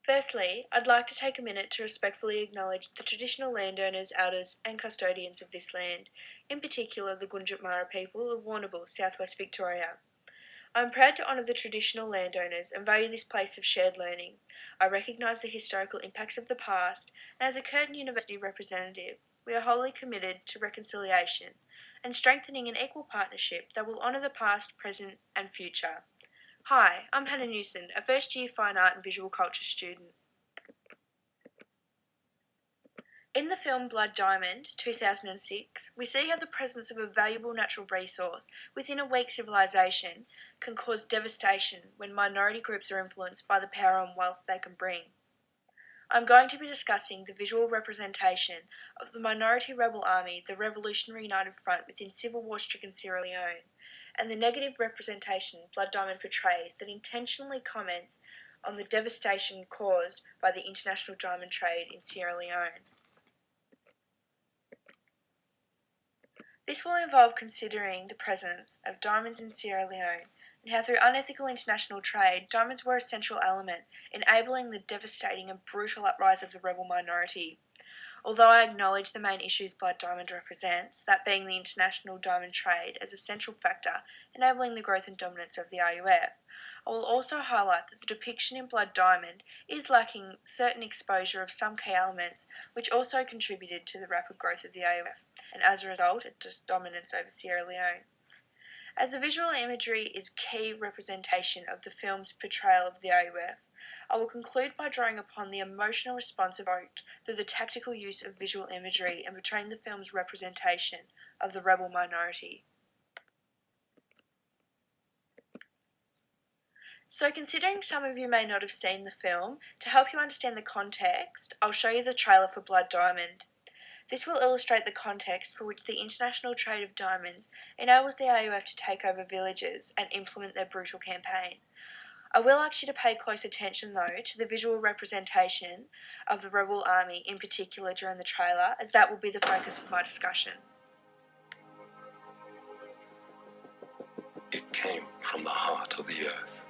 Firstly, I'd like to take a minute to respectfully acknowledge the traditional landowners, elders, and custodians of this land, in particular the Gunditjmara people of Warrnambool, southwest Victoria. I am proud to honour the traditional landowners and value this place of shared learning. I recognise the historical impacts of the past, and as a Curtin University representative, we are wholly committed to reconciliation and strengthening an equal partnership that will honour the past, present, and future. Hi, I'm Hannah Newson, a first year Fine Art and Visual Culture student. In the film Blood Diamond, 2006, we see how the presence of a valuable natural resource within a weak civilization can cause devastation when minority groups are influenced by the power and wealth they can bring. I'm going to be discussing the visual representation of the minority rebel army, the Revolutionary United Front within civil war-stricken Sierra Leone, and the negative representation Blood Diamond portrays that intentionally comments on the devastation caused by the international diamond trade in Sierra Leone. This will involve considering the presence of diamonds in Sierra Leone and how through unethical international trade, diamonds were a central element, enabling the devastating and brutal uprise of the rebel minority. Although I acknowledge the main issues Blood Diamond represents, that being the international diamond trade as a central factor enabling the growth and dominance of the RUF, I will also highlight that the depiction in Blood Diamond is lacking certain exposure of some key elements which also contributed to the rapid growth of the RUF, and as a result, its dominance over Sierra Leone. As the visual imagery is key representation of the film's portrayal of the RUF, I will conclude by drawing upon the emotional response evoked through the tactical use of visual imagery and portraying the film's representation of the rebel minority. So considering some of you may not have seen the film, to help you understand the context, I'll show you the trailer for Blood Diamond. This will illustrate the context for which the international trade of diamonds enables the RUF to take over villages and implement their brutal campaign. I will ask you to pay close attention though to the visual representation of the rebel army in particular during the trailer, as that will be the focus of my discussion. It came from the heart of the earth.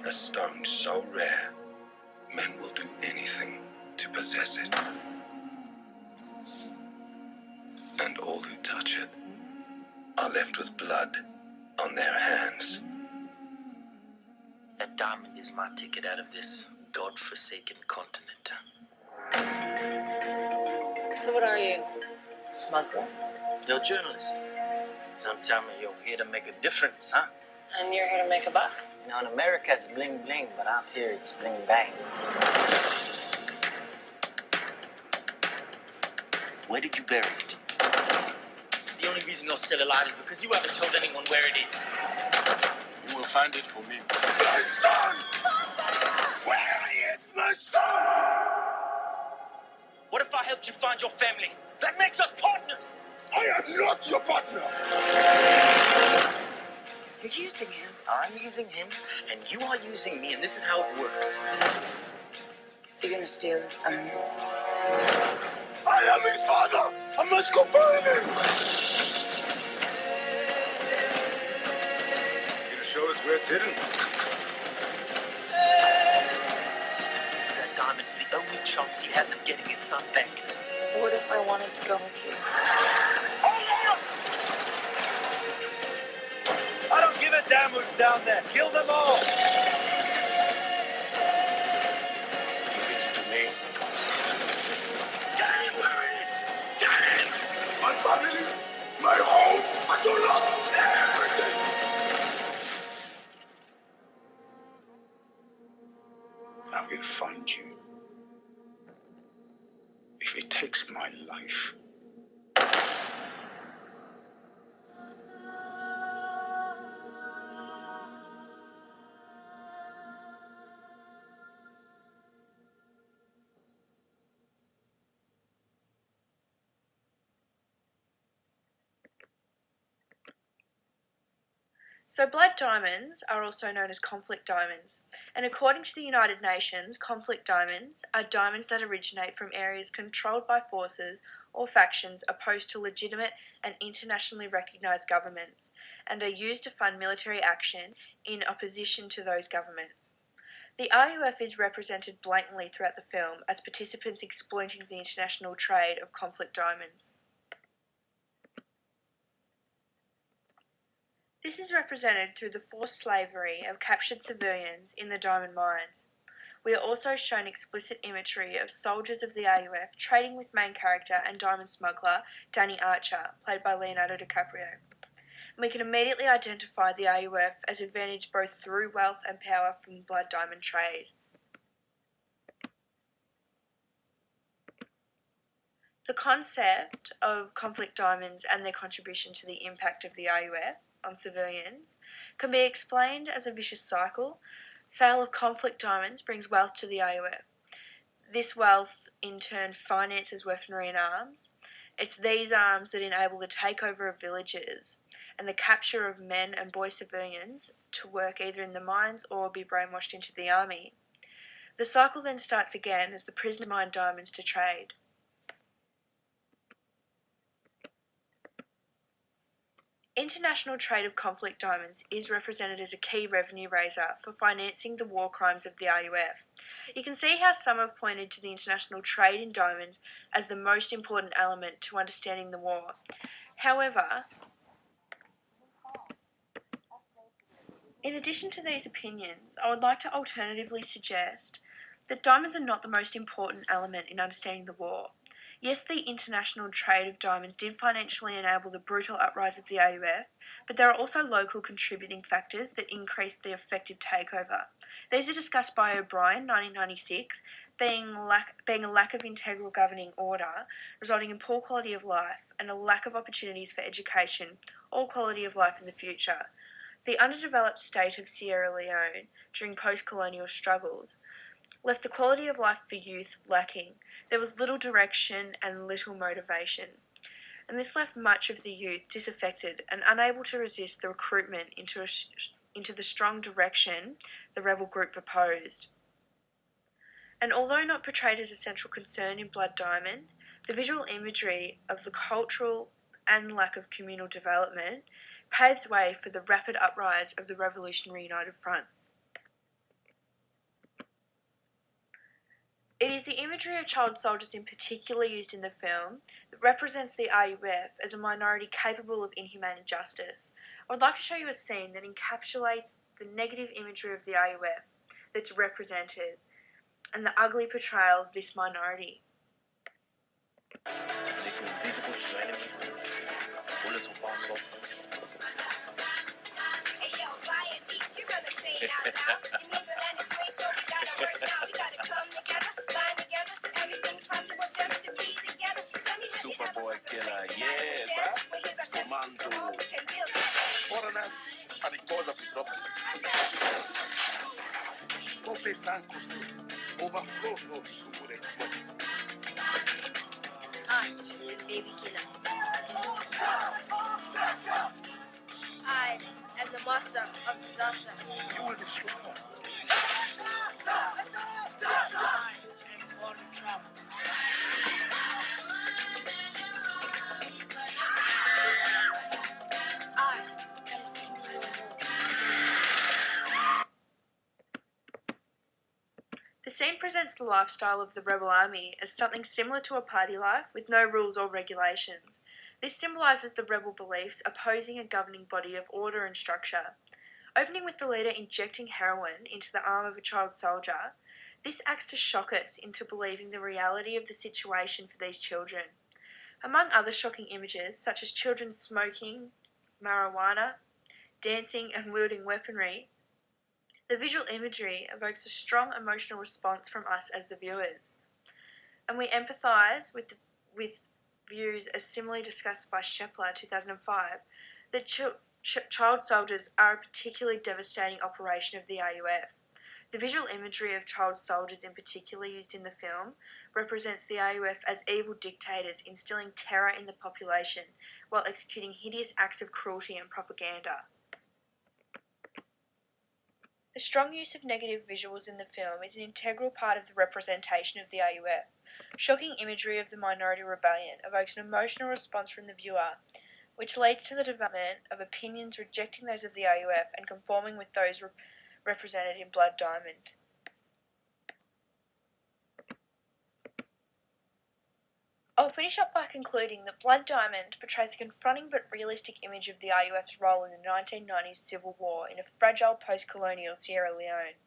A stone so rare, men will do anything to possess it. And all who touch it are left with blood on their hands. A diamond is my ticket out of this god-forsaken continent. So what are you? Smuggler? You're a journalist. Some tell me you're here to make a difference, huh? And you're here to make a buck? You know, in America it's bling bling, but out here it's bling bang. Where did you bury it? The only reason you're still alive is because you haven't told anyone where it is. You will find it for me. My son! Where is my son? What if I helped you find your family? That makes us partners! I am not your partner! You're using him. I'm using him, and you are using me, and this is how it works. You're gonna steal this diamond. I am his father! I must go find him! You gonna show us where it's hidden? That diamond's the only chance he has of getting his son back. What if I wanted to go with you? I don't give a damn who's down there. Kill them all! Give it to me. Damn, where is? Damn! My family, my home, I don't lost everything! I will find you. If it takes my life. So blood diamonds are also known as conflict diamonds, and according to the United Nations, conflict diamonds are diamonds that originate from areas controlled by forces or factions opposed to legitimate and internationally recognised governments, and are used to fund military action in opposition to those governments. The RUF is represented blatantly throughout the film as participants exploiting the international trade of conflict diamonds. This is represented through the forced slavery of captured civilians in the diamond mines. We are also shown explicit imagery of soldiers of the RUF trading with main character and diamond smuggler Danny Archer, played by Leonardo DiCaprio. And we can immediately identify the RUF as advantaged both through wealth and power from the blood diamond trade. The concept of conflict diamonds and their contribution to the impact of the RUF on civilians can be explained as a vicious cycle. Sale of conflict diamonds brings wealth to the RUF. This wealth in turn finances weaponry and arms. It's these arms that enable the takeover of villages and the capture of men and boy civilians to work either in the mines or be brainwashed into the army. The cycle then starts again as the prisoners mine diamonds to trade. International trade of conflict diamonds is represented as a key revenue raiser for financing the war crimes of the RUF. You can see how some have pointed to the international trade in diamonds as the most important element to understanding the war. However, in addition to these opinions, I would like to alternatively suggest that diamonds are not the most important element in understanding the war. Yes, the international trade of diamonds did financially enable the brutal uprise of the RUF, but there are also local contributing factors that increased the effective takeover. These are discussed by O'Brien, 1996, being a lack of integral governing order, resulting in poor quality of life and a lack of opportunities for education or quality of life in the future. The underdeveloped state of Sierra Leone during post-colonial struggles left the quality of life for youth lacking. There was little direction and little motivation, and this left much of the youth disaffected and unable to resist the recruitment into the strong direction the rebel group proposed. And although not portrayed as a central concern in Blood Diamond, the visual imagery of the cultural and lack of communal development paved way for the rapid uprise of the Revolutionary United Front. It is the imagery of child soldiers in particular used in the film that represents the RUF as a minority capable of inhumane injustice. I would like to show you a scene that encapsulates the negative imagery of the RUF that's represented and the ugly portrayal of this minority. Make you invisible to your enemies. Bullets will bounce off. Hey yo, buy a beat, you brother saying out loud. It means the land is great, so we gotta work now. We gotta come together, bind together, to everything possible just to be together. Tell me that you have Superboy a killer, place yes, that huh? well, here's our chance to Commando. come on, we can build it. Foreigners are the cause of the problems. Kobe Sanko's overflow notes would exploit. Arch, the baby killer. I am the master of disaster. You will destroy her. I am seeing you no more. The scene presents the lifestyle of the rebel army as something similar to a party life with no rules or regulations. This symbolises the rebel beliefs opposing a governing body of order and structure. Opening with the leader injecting heroin into the arm of a child soldier, this acts to shock us into believing the reality of the situation for these children. Among other shocking images, such as children smoking marijuana, dancing and wielding weaponry, the visual imagery evokes a strong emotional response from us as the viewers, and we empathise with views as similarly discussed by Shepler 2005 that child soldiers are a particularly devastating operation of the RUF. The visual imagery of child soldiers in particular used in the film represents the RUF as evil dictators instilling terror in the population while executing hideous acts of cruelty and propaganda. The strong use of negative visuals in the film is an integral part of the representation of the RUF. Shocking imagery of the minority rebellion evokes an emotional response from the viewer, which leads to the development of opinions rejecting those of the RUF and conforming with those represented in Blood Diamond. I'll finish up by concluding that Blood Diamond portrays a confronting but realistic image of the RUF's role in the 1990s Civil War in a fragile post-colonial Sierra Leone.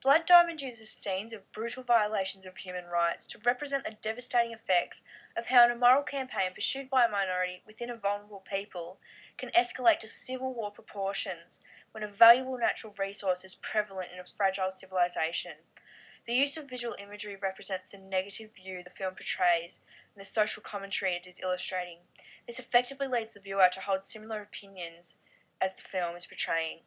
Blood Diamond uses scenes of brutal violations of human rights to represent the devastating effects of how an immoral campaign pursued by a minority within a vulnerable people can escalate to civil war proportions when a valuable natural resource is prevalent in a fragile civilization. The use of visual imagery represents the negative view the film portrays and the social commentary it is illustrating. This effectively leads the viewer to hold similar opinions as the film is portraying.